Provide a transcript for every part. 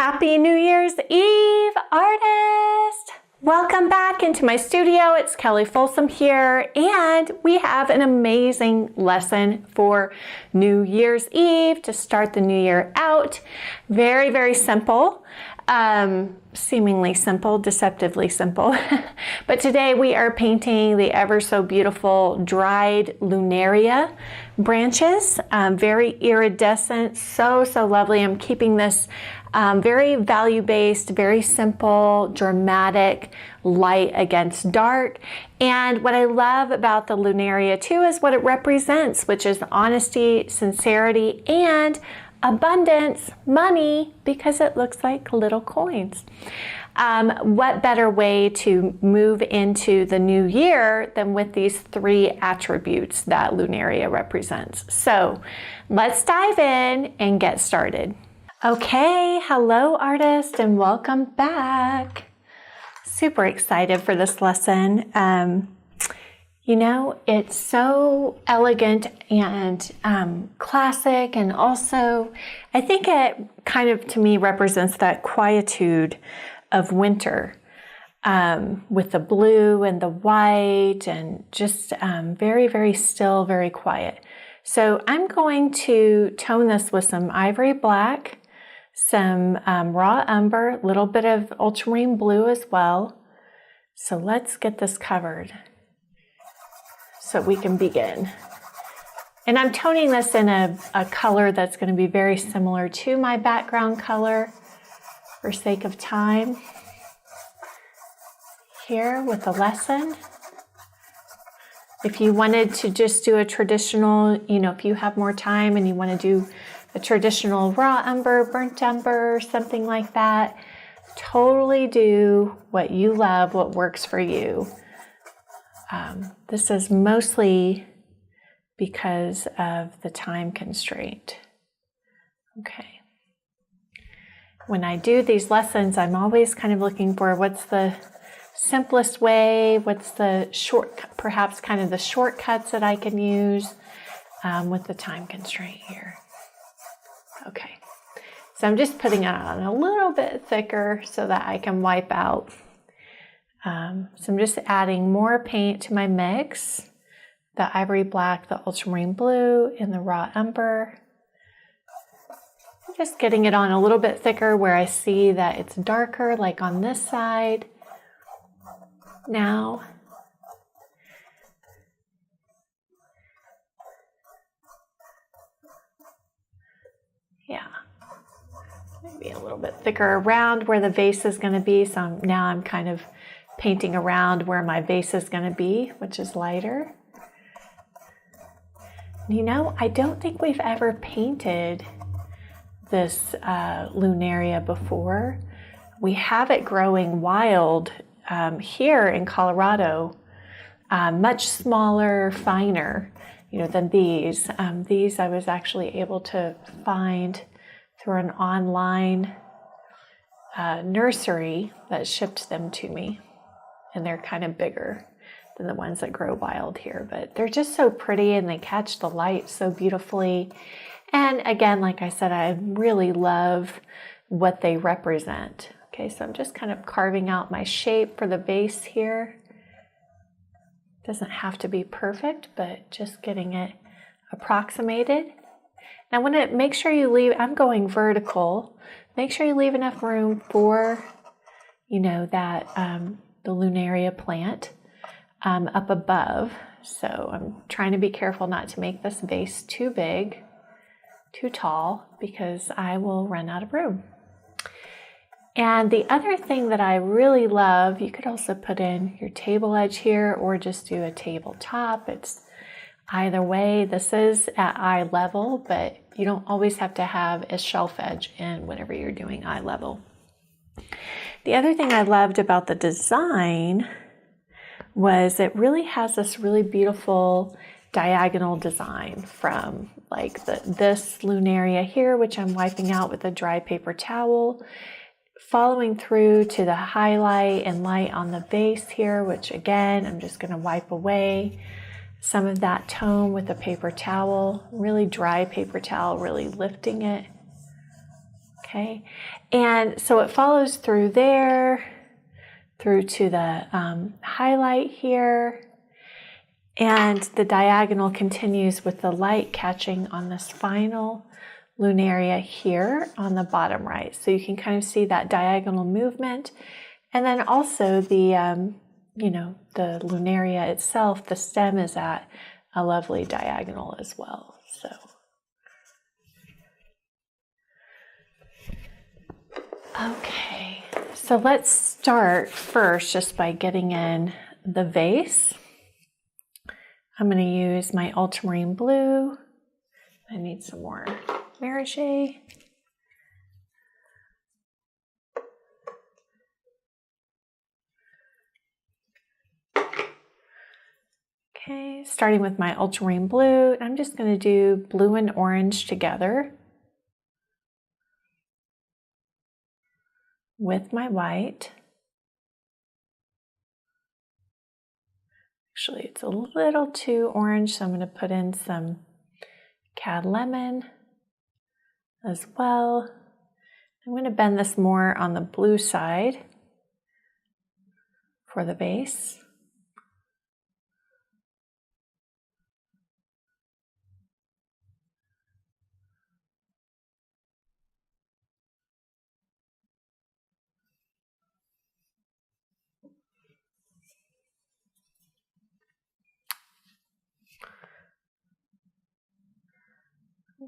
Happy New Year's Eve, artist! Welcome back into my studio. It's Kelly Folsom here, and we have an amazing lesson for New Year's Eve to start the new year out. Very, very simple. Seemingly simple, deceptively simple. But today we are painting the ever so beautiful dried Lunaria branches. Very iridescent, so lovely. I'm keeping this very value-based, very simple, dramatic, light against dark. And what I love about the Lunaria too is what it represents, which is honesty, sincerity, and abundance, money, because it looks like little coins. What better way to move into the new year than with these three attributes that Lunaria represents? So let's dive in and get started. Okay, hello artist, and welcome back. Super excited for this lesson. You know, it's so elegant and classic, and also I think it kind of, to me, represents that quietude of winter with the blue and the white and just very, very still, very quiet. So I'm going to tone this with some ivory black, some raw umber, a little bit of ultramarine blue as well. So let's get this covered so we can begin. And I'm toning this in a color that's going to be very similar to my background color for sake of time here with the lesson. If you wanted to just do a traditional, you know, if you have more time and you want to do a traditional raw umber, burnt umber, something like that, totally do what you love, what works for you. This is mostly because of the time constraint. Okay. When I do these lessons, I'm always kind of looking for what's the simplest way, what's the perhaps kind of the shortcuts that I can use with the time constraint here. Okay. So I'm just putting it on a little bit thicker so that I can wipe out. So I'm just adding more paint to my mix, the ivory black, the ultramarine blue, and the raw umber. I'm just getting it on a little bit thicker where I see that it's darker, like on this side. Now, yeah, maybe a little bit thicker around where the vase is going to be. So now I'm kind of painting around where my vase is going to be, which is lighter. You know, I don't think we've ever painted this Lunaria before. We have it growing wild here in Colorado, much smaller, finer, you know, than these. These I was actually able to find through an online nursery that shipped them to me. And they're kind of bigger than the ones that grow wild here, but they're just so pretty and they catch the light so beautifully. And again, like I said, I really love what they represent. Okay, so I'm just kind of carving out my shape for the base here. Doesn't have to be perfect, but just getting it approximated. Now, when it, make sure you leave, I'm going vertical, make sure you leave enough room for, you know, that the Lunaria plant up above. So I'm trying to be careful not to make this vase too big, too tall, because I will run out of room. And the other thing that I really love, you could also put in your table edge here or just do a tabletop. It's either way. This is at eye level, but you don't always have to have a shelf edge in whenever you're doing eye level. The other thing I loved about the design was it really has this really beautiful diagonal design from like this Lunaria here, which I'm wiping out with a dry paper towel, following through to the highlight and light on the base here, which again, I'm just going to wipe away some of that tone with a paper towel, really dry paper towel, really lifting it. Okay, and so it follows through there, through to the highlight here, and the diagonal continues with the light catching on this final lunaria here on the bottom right. So you can kind of see that diagonal movement, and then also the the lunaria itself, the stem is at a lovely diagonal as well. So okay, so let's start first just by getting in the vase. I'm going to use my ultramarine blue. I need some more Merige. Okay, starting with my ultramarine blue, I'm just going to do blue and orange together with my white. Actually, it's a little too orange, so I'm going to put in some cad lemon as well. I'm going to bend this more on the blue side for the base.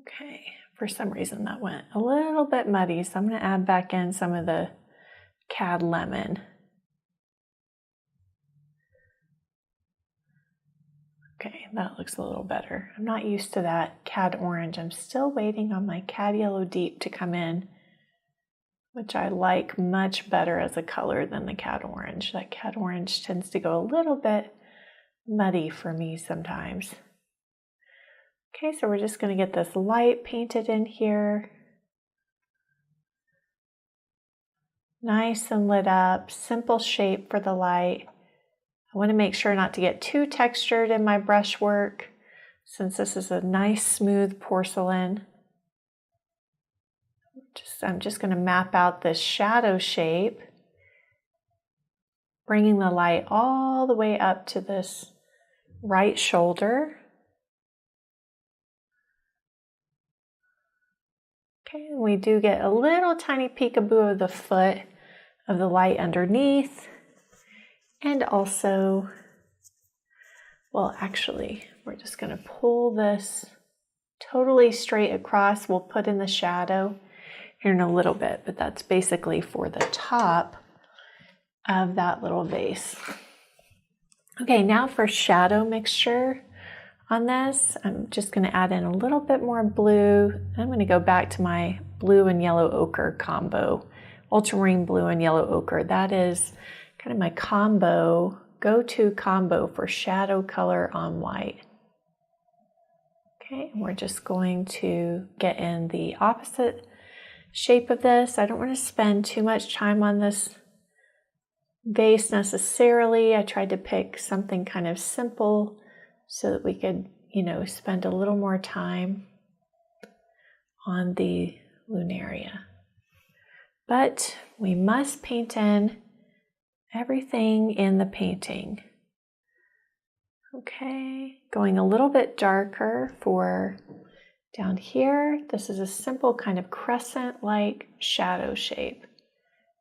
Okay, for some reason that went a little bit muddy, so I'm going to add back in some of the cad lemon. Okay, that looks a little better. I'm not used to that cad orange. I'm still waiting on my cad yellow deep to come in, which I like much better as a color than the cad orange. That cad orange tends to go a little bit muddy for me sometimes. Okay, so we're just going to get this light painted in here. Nice and lit up, simple shape for the light. I want to make sure not to get too textured in my brush work, since this is a nice smooth porcelain. I'm just going to map out this shadow shape, bringing the light all the way up to this right shoulder. Okay, and we do get a little tiny peekaboo of the foot of the light underneath. And also, well, actually, we're just going to pull this totally straight across. We'll put in the shadow here in a little bit, but that's basically for the top of that little vase. Okay, now for shadow mixture on this, I'm just going to add in a little bit more blue. I'm going to go back to my blue and yellow ochre combo, ultramarine blue and yellow ochre. That is kind of my combo, go-to combo for shadow color on white. Okay, and we're just going to get in the opposite shape of this. I don't want to spend too much time on this vase necessarily. I tried to pick something kind of simple so that we could, spend a little more time on the lunaria. But we must paint in everything in the painting. Okay, going a little bit darker for down here. This is a simple kind of crescent-like shadow shape.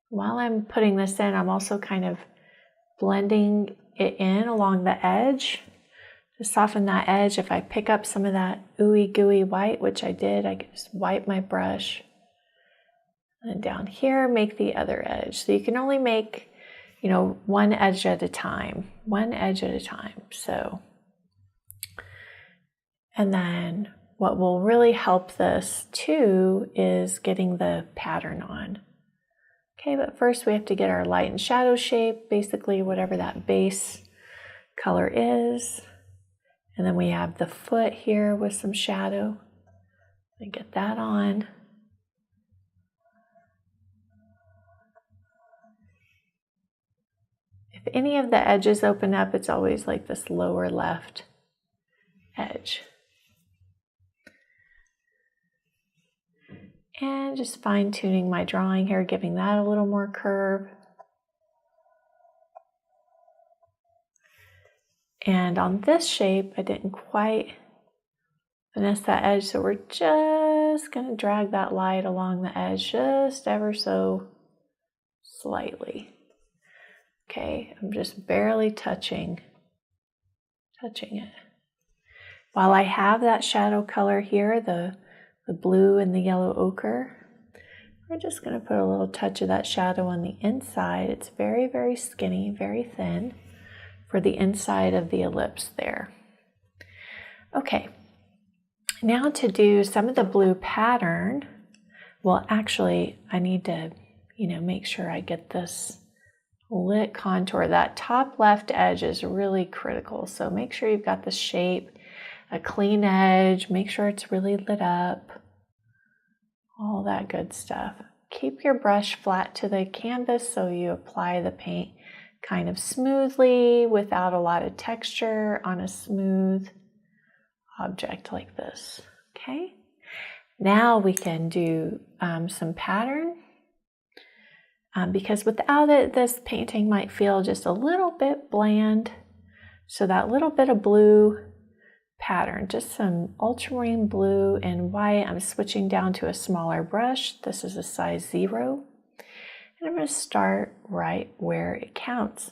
While I'm putting this in, I'm also kind of blending it in along the edge to soften that edge. If I pick up some of that ooey gooey white, which I did, I can just wipe my brush. And down here, make the other edge. So you can only make, one edge at a time. So, and then what will really help this too is getting the pattern on. Okay, but first we have to get our light and shadow shape, basically whatever that base color is. And then we have the foot here with some shadow. And get that on. If any of the edges open up, it's always like this lower left edge. And just fine tuning my drawing here, giving that a little more curve. And on this shape, I didn't quite finesse that edge, so we're just going to drag that light along the edge just ever so slightly. Okay, I'm just barely touching it. While I have that shadow color here, the blue and the yellow ochre, we're just going to put a little touch of that shadow on the inside. It's very, very skinny, very thin for the inside of the ellipse there. Okay, now to do some of the blue pattern, well, actually, I need to, make sure I get this lit contour. That top left edge is really critical, so make sure you've got the shape, a clean edge, make sure it's really lit up, all that good stuff. Keep your brush flat to the canvas so you apply the paint kind of smoothly without a lot of texture on a smooth object like this. Okay, now we can do some pattern. Because without it, this painting might feel just a little bit bland. So that little bit of blue pattern, just some ultramarine blue and white. I'm switching down to a smaller brush. This is a size 0. And I'm going to start right where it counts.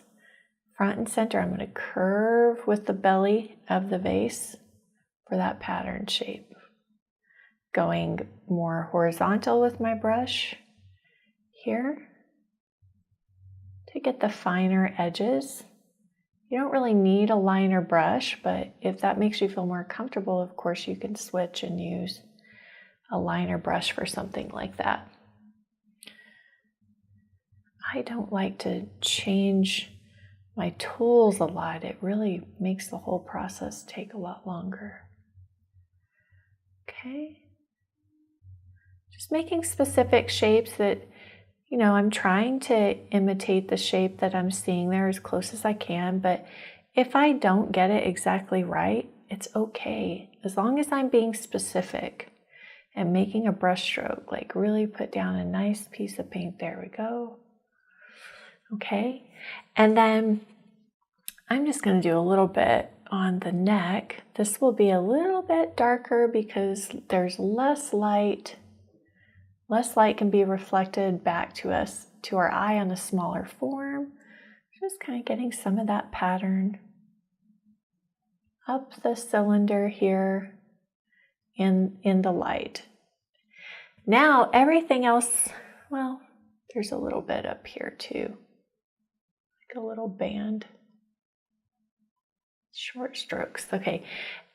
Front and center, I'm going to curve with the belly of the vase for that pattern shape. Going more horizontal with my brush here to get the finer edges. You don't really need a liner brush, but if that makes you feel more comfortable, of course you can switch and use a liner brush for something like that. I don't like to change my tools a lot. It really makes the whole process take a lot longer. Okay. Just making specific shapes that I'm trying to imitate the shape that I'm seeing there as close as I can, but if I don't get it exactly right, it's okay. As long as I'm being specific and making a brush stroke, like really put down a nice piece of paint. There we go. Okay, and then I'm just going to do a little bit on the neck. This will be a little bit darker because there's less light. Less light can be reflected back to us, to our eye on a smaller form. Just kind of getting some of that pattern up the cylinder here in the light. Now everything else, well, there's a little bit up here too, like a little band. Short strokes. Okay,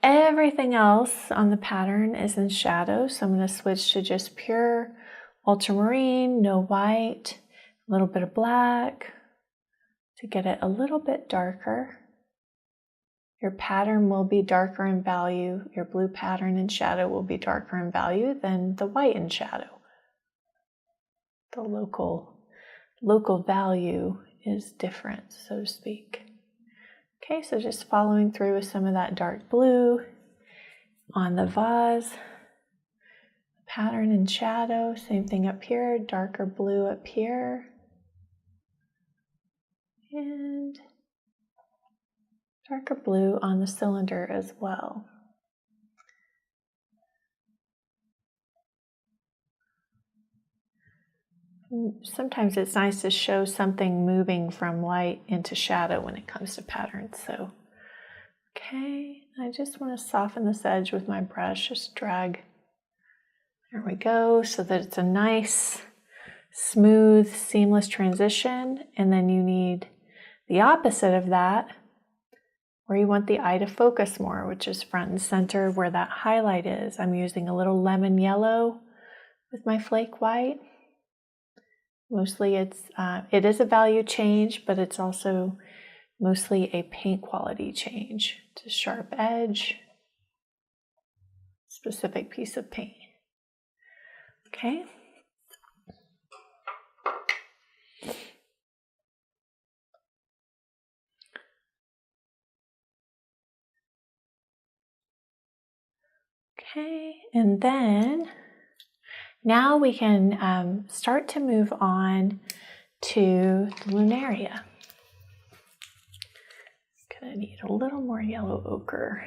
everything else on the pattern is in shadow, so I'm going to switch to just pure ultramarine, no white, a little bit of black to get it a little bit darker. Your pattern will be darker in value. Your blue pattern in shadow will be darker in value than the white in shadow. The local value is different, so to speak. Okay, so just following through with some of that dark blue on the vase. Pattern in shadow, same thing up here, darker blue up here. And darker blue on the cylinder as well. Sometimes it's nice to show something moving from light into shadow when it comes to patterns. So, okay, I just want to soften this edge with my brush, just drag. There we go, so that it's a nice, smooth, seamless transition. And then you need the opposite of that, where you want the eye to focus more, which is front and center where that highlight is. I'm using a little lemon yellow with my flake white. Mostly it is a value change, but it's also mostly a paint quality change. It's a sharp edge, specific piece of paint. Okay. Okay, and then Now we can start to move on to the Lunaria. Gonna need a little more yellow ochre.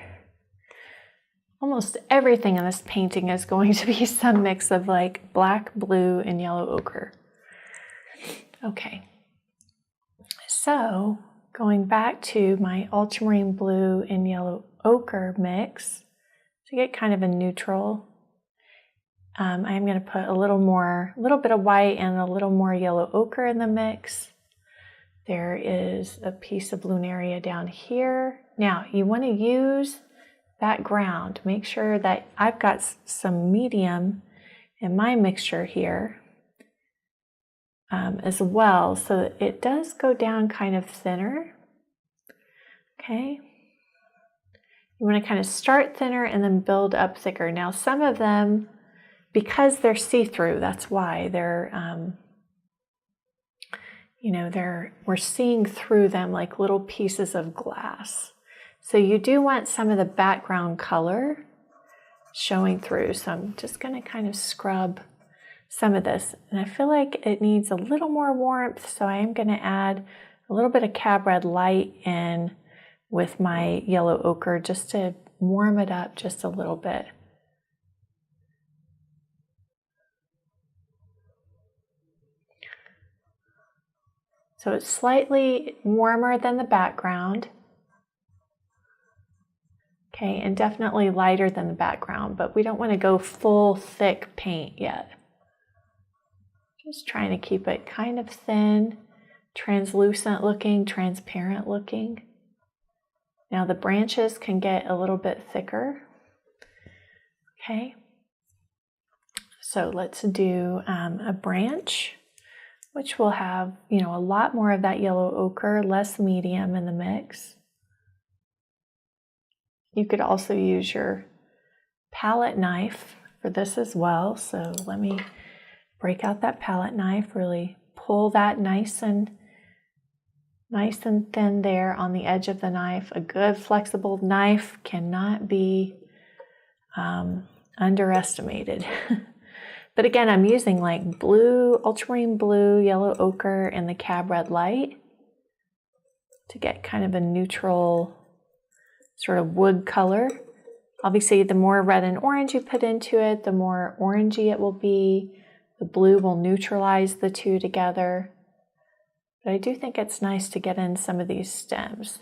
Almost everything in this painting is going to be some mix of like black, blue, and yellow ochre. Okay, so going back to my ultramarine blue and yellow ochre mix to get kind of a neutral. I'm going to put a little bit of white and a little more yellow ochre in the mix. There is a piece of Lunaria down here. Now you want to use that ground. Make sure that I've got some medium in my mixture here as well, so that it does go down kind of thinner. Okay. You want to kind of start thinner and then build up thicker. Now some of them, because they're see-through, that's why they're, we're seeing through them like little pieces of glass. So you do want some of the background color showing through. So I'm just going to kind of scrub some of this. And I feel like it needs a little more warmth, so I am going to add a little bit of cab red light in with my yellow ochre just to warm it up just a little bit. So it's slightly warmer than the background. Okay, and definitely lighter than the background, but we don't want to go full thick paint yet. Just trying to keep it kind of thin, translucent looking, transparent looking. Now the branches can get a little bit thicker. Okay, so let's do a branch, which will have, a lot more of that yellow ochre, less medium in the mix. You could also use your palette knife for this as well. So let me break out that palette knife, really pull that nice and thin there on the edge of the knife. A good flexible knife cannot be underestimated. But again, I'm using like blue, ultramarine blue, yellow ochre, and the cab red light to get kind of a neutral sort of wood color. Obviously, the more red and orange you put into it, the more orangey it will be. The blue will neutralize the two together. But I do think it's nice to get in some of these stems.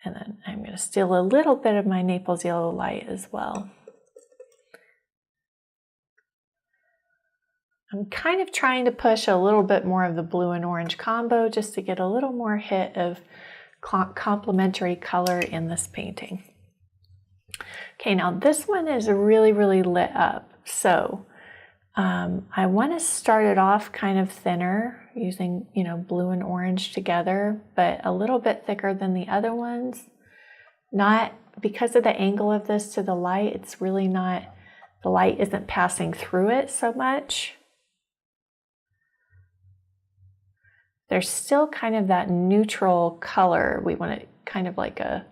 And then I'm going to steal a little bit of my Naples yellow light as well. I'm kind of trying to push a little bit more of the blue and orange combo just to get a little more hit of complementary color in this painting. Okay, now this one is really, really lit up. So I want to start it off kind of thinner using, blue and orange together, but a little bit thicker than the other ones. Not because of the angle of this to the light, it's really not, the light isn't passing through it so much. There's still kind of that neutral color. We want it kind of like a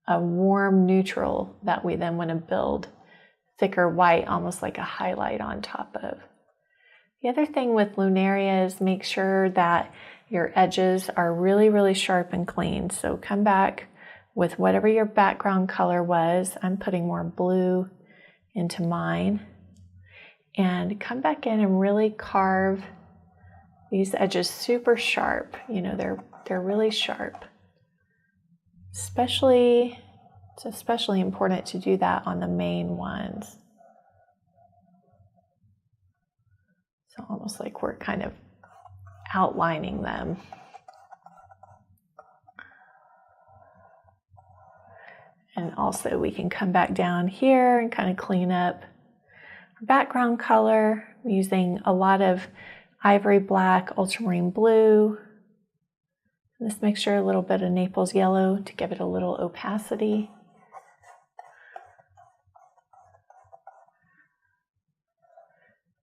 warm neutral that we then want to build thicker white, almost like a highlight on top of. The other thing with Lunaria is make sure that your edges are really, really sharp and clean. So come back with whatever your background color was. I'm putting more blue into mine. And come back in and really carve these edges super sharp. They're really sharp. It's especially important to do that on the main ones. So almost like we're kind of outlining them. And also we can come back down here and kind of clean up our background color using a lot of ivory black, ultramarine blue. This mixture, a little bit of Naples yellow to give it a little opacity.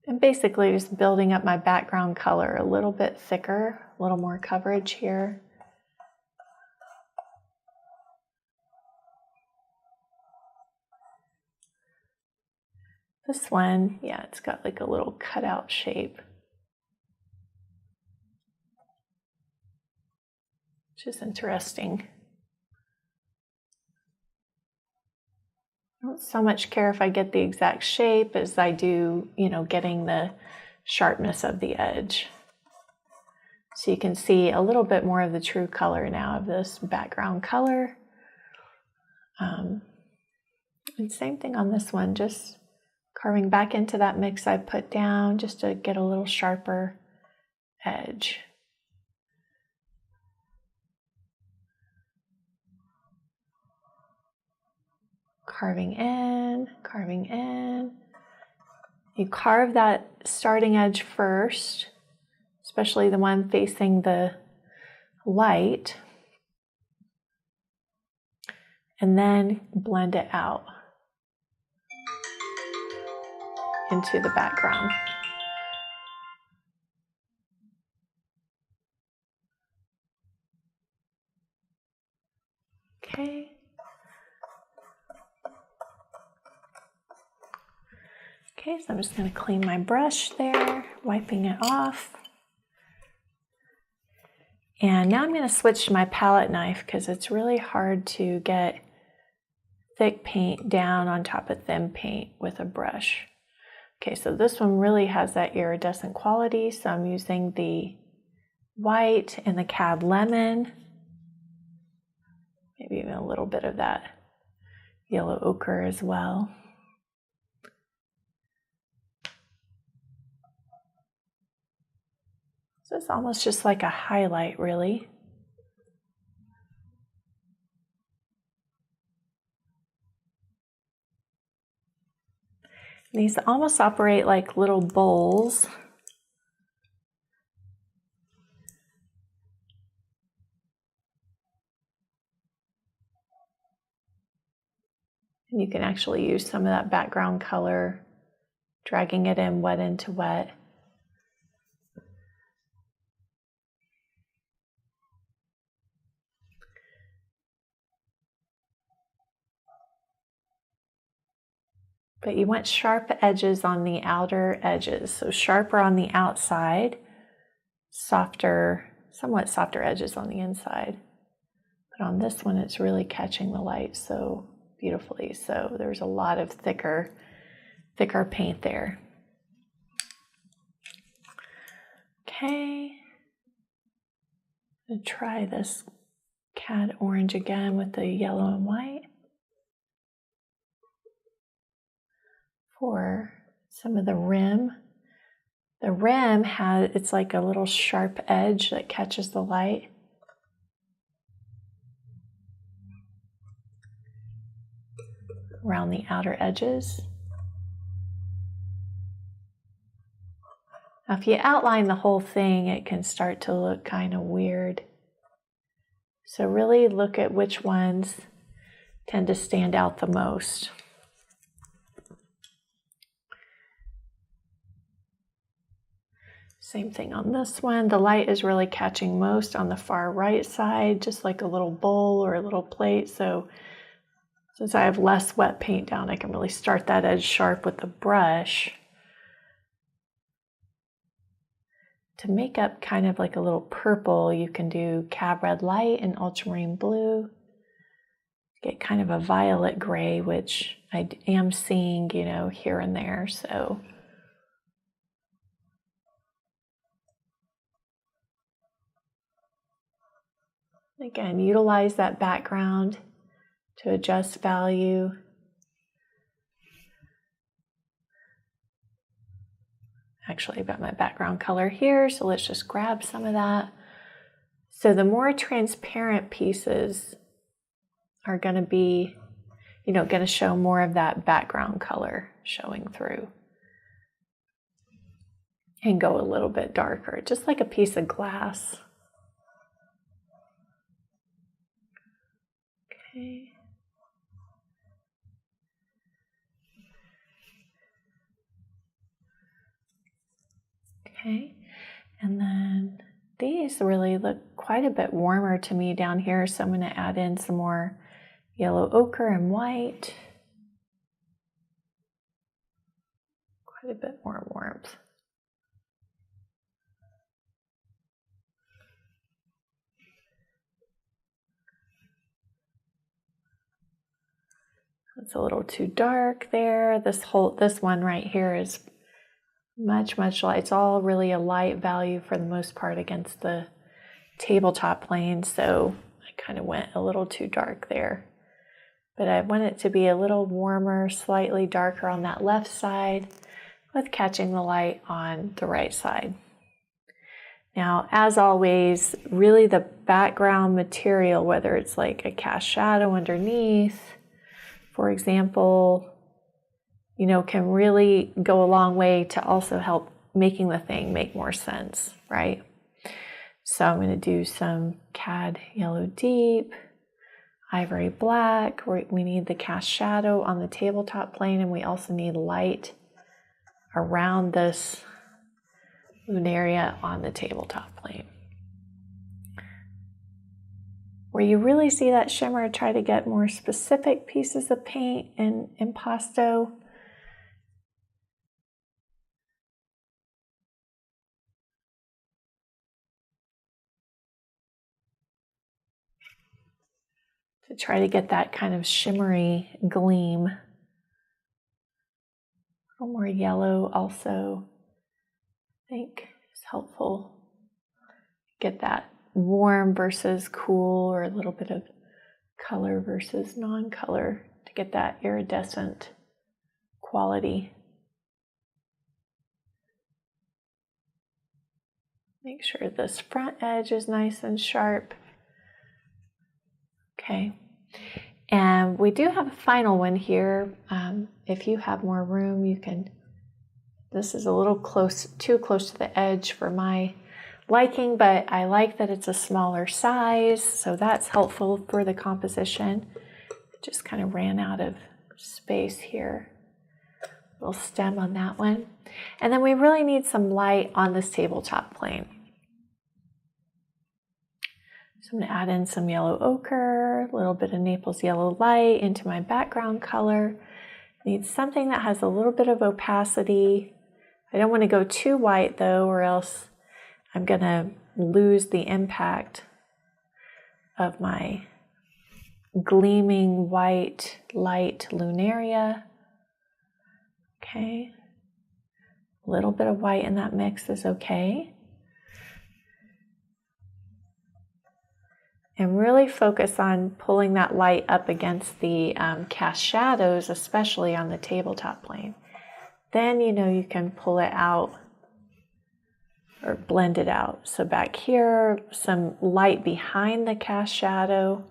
And basically just building up my background color a little bit thicker, a little more coverage here. This one, yeah, it's got like a little cutout shape, which is interesting. I don't so much care if I get the exact shape as I do, getting the sharpness of the edge. So you can see a little bit more of the true color now of this background color. And same thing on this one, just carving back into that mix I put down just to get a little sharper edge. Carving in, carving in. You carve that starting edge first, especially the one facing the light, and then blend it out into the background. Okay. Okay, so I'm just going to clean my brush there, wiping it off. And now I'm going to switch to my palette knife because it's really hard to get thick paint down on top of thin paint with a brush. Okay, so this one really has that iridescent quality, so I'm using the white and the cad lemon, maybe even a little bit of that yellow ochre as well. So it's almost just like a highlight, really. These almost operate like little bowls. And you can actually use some of that background color, dragging it in wet into wet. But you want sharp edges on the outer edges. So sharper on the outside, softer, somewhat softer edges on the inside. But on this one, it's really catching the light so beautifully. So there's a lot of thicker paint there. Okay. I'm gonna try this cad orange again with the yellow and white. For some of the rim. The rim it's like a little sharp edge that catches the light. Around the outer edges. Now if you outline the whole thing, it can start to look kind of weird. So really look at which ones tend to stand out the most. Same thing on this one. The light is really catching most on the far right side, just like a little bowl or a little plate. So since I have less wet paint down, I can really start that edge sharp with the brush to make up kind of like a little purple. You can do cab red light and ultramarine blue. Get kind of a violet gray, which I am seeing, here and there. So again, utilize that background to adjust value. Actually, I've got my background color here, so let's just grab some of that. So the more transparent pieces are going to be, going to show more of that background color showing through. And go a little bit darker, just like a piece of glass. Okay. Okay, and then these really look quite a bit warmer to me down here, so I'm going to add in some more yellow ochre and white. quite a bit more warmth. It's a little too dark there. This one right here is much light. It's all really a light value for the most part against the tabletop plane, so I kind of went a little too dark there. But I want it to be a little warmer, slightly darker on that left side with catching the light on the right side. Now, as always, really the background material, whether it's like a cast shadow underneath, for example, you know, can really go a long way to also help making the thing make more sense, right? So I'm going to do some cad yellow deep, ivory black. We need the cast shadow on the tabletop plane, and we also need light around this lunaria on the tabletop plane. Where you really see that shimmer, try to get more specific pieces of paint and impasto. To try to get that kind of shimmery gleam. A little more yellow also, I think, is helpful. Get that warm versus cool, or a little bit of color versus non-color to get that iridescent quality. Make sure this front edge is nice and sharp. Okay, and we do have a final one here. If you have more room, you can, this is a little too close to the edge for my liking, but I like that it's a smaller size, so that's helpful for the composition. Just kind of ran out of space here. Little stem on that one. And then we really need some light on this tabletop plane. So I'm going to add in some yellow ochre, a little bit of Naples yellow light into my background color. Need something that has a little bit of opacity. I don't want to go too white though, or else I'm going to lose the impact of my gleaming white light lunaria. Okay. A little bit of white in that mix is okay. And really focus on pulling that light up against the cast shadows, especially on the tabletop plane. Then, you know, you can pull it out or blend it out. So back here, some light behind the cast shadow.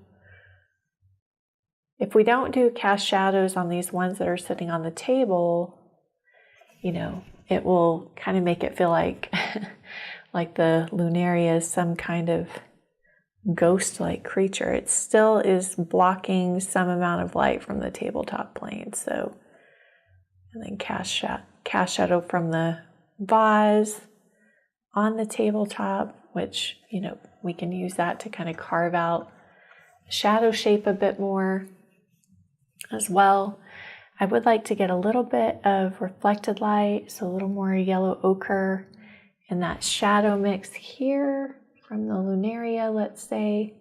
If we don't do cast shadows on these ones that are sitting on the table, you know, it will kind of make it feel like, like the lunaria is some kind of ghost-like creature. It still is blocking some amount of light from the tabletop plane. So, and then cast shadow from the vase on the tabletop, which, you know, we can use that to kind of carve out shadow shape a bit more as well. I would like to get a little bit of reflected light, so a little more yellow ochre in that shadow mix here from the lunaria, let's say,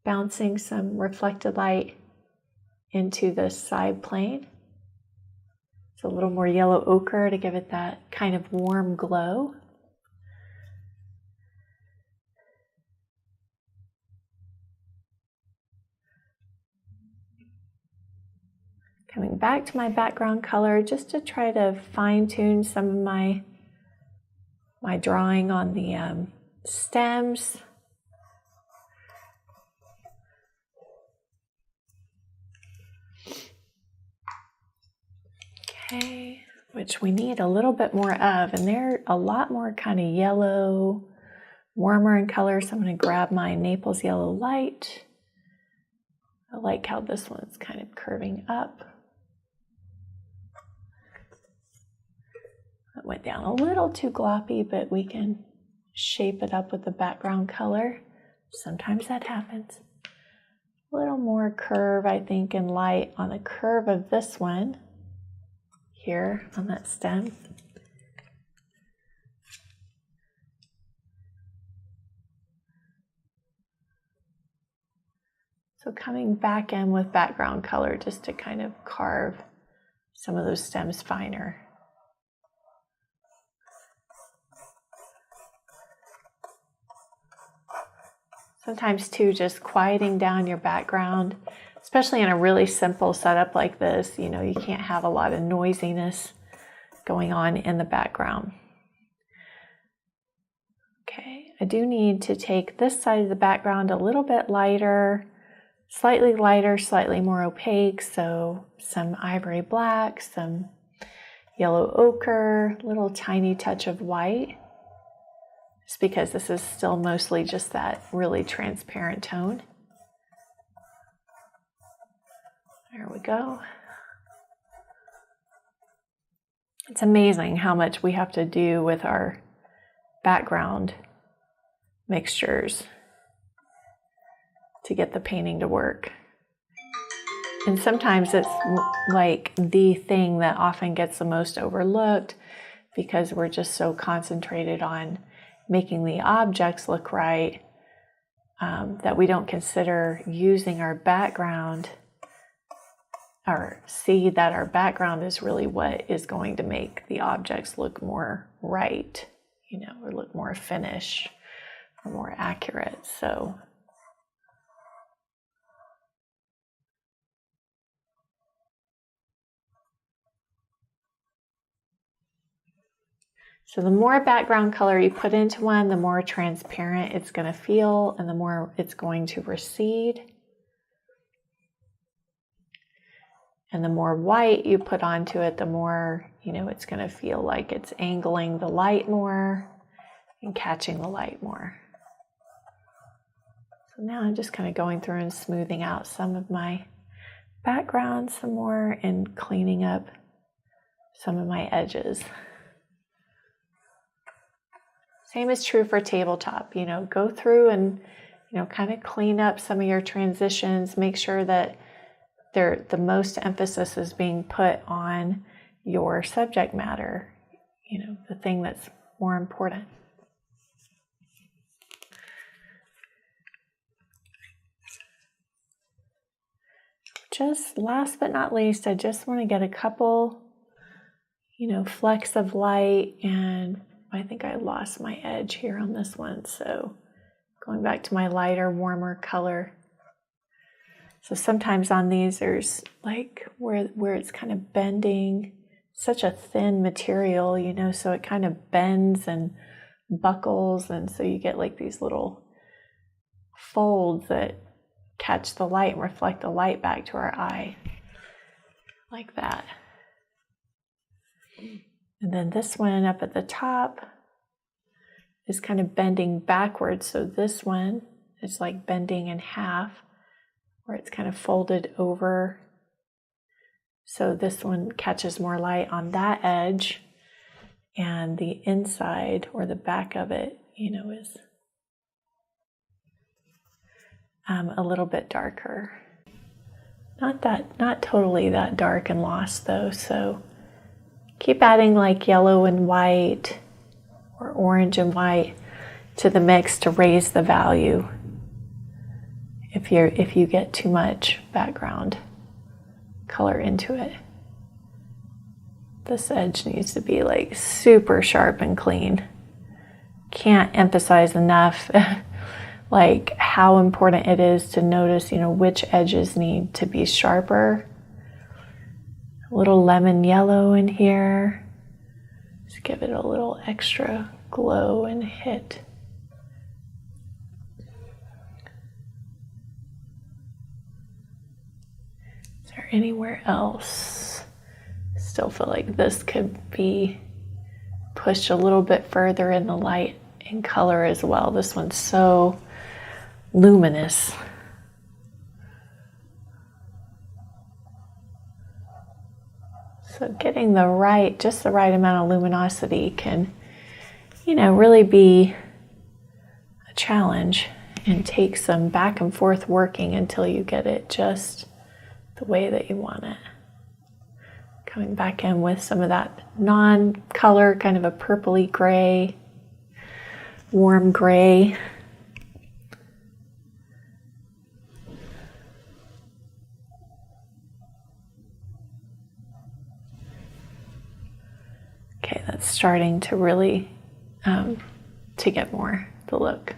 bouncing some reflected light into the side plane. So a little more yellow ochre to give it that kind of warm glow. Coming back to my background color just to try to fine-tune some of my drawing on the stems. Okay, which we need a little bit more of, and they're a lot more kind of yellow, warmer in color, so I'm going to grab my Naples yellow light. I like how this one's kind of curving up. That went down a little too gloppy, but we can shape it up with the background color. Sometimes that happens. A little more curve, I think, and light on the curve of this one here on that stem. So coming back in with background color just to kind of carve some of those stems finer. Sometimes too, just quieting down your background, especially in a really simple setup like this, you know, you can't have a lot of noisiness going on in the background. Okay, I do need to take this side of the background a little bit lighter, slightly more opaque, so some ivory black, some yellow ochre, little tiny touch of white, just because this is still mostly just that really transparent tone. There we go. It's amazing how much we have to do with our background mixtures to get the painting to work. And sometimes it's like the thing that often gets the most overlooked because we're just so concentrated on making the objects look right that we don't consider using our background or see that our background is really what is going to make the objects look more right, you know, or look more finished or more accurate. So the more background color you put into one, the more transparent it's going to feel and the more it's going to recede. And the more white you put onto it, the more, you know, it's going to feel like it's angling the light more and catching the light more. So now I'm just kind of going through and smoothing out some of my background some more and cleaning up some of my edges. Same is true for tabletop, you know, go through and, you know, kind of clean up some of your transitions, make sure that the most emphasis is being put on your subject matter, you know, the thing that's more important. Just last but not least, I just want to get a couple, you know, flecks of light, and I think I lost my edge here on this one, so going back to my lighter, warmer color. So sometimes on these there's like where it's kind of bending, such a thin material, you know, so it kind of bends and buckles, and so you get like these little folds that catch the light and reflect the light back to our eye, like that. And then this one up at the top is kind of bending backwards, so this one is like bending in half, where it's kind of folded over. So this one catches more light on that edge, and the inside or the back of it, you know, is a little bit darker. Not totally that dark and lost though, so keep adding like yellow and white or orange and white to the mix to raise the value if you get too much background color into it. This edge needs to be like super sharp and clean. Can't emphasize enough like how important it is to notice, you know, which edges need to be sharper. A little lemon yellow in here. Just give it a little extra glow and hit. Is there anywhere else? Still feel like this could be pushed a little bit further in the light and color as well. This one's so luminous. So getting just the right amount of luminosity can, you know, really be a challenge and take some back and forth working until you get it just the way that you want it. Coming back in with some of that non-color, kind of a purpley gray, warm gray. Okay, that's starting to really to get more the look.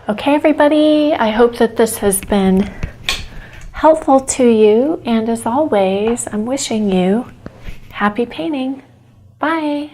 Okay, everybody, I hope that this has been helpful to you, and as always, I'm wishing you happy painting. Bye.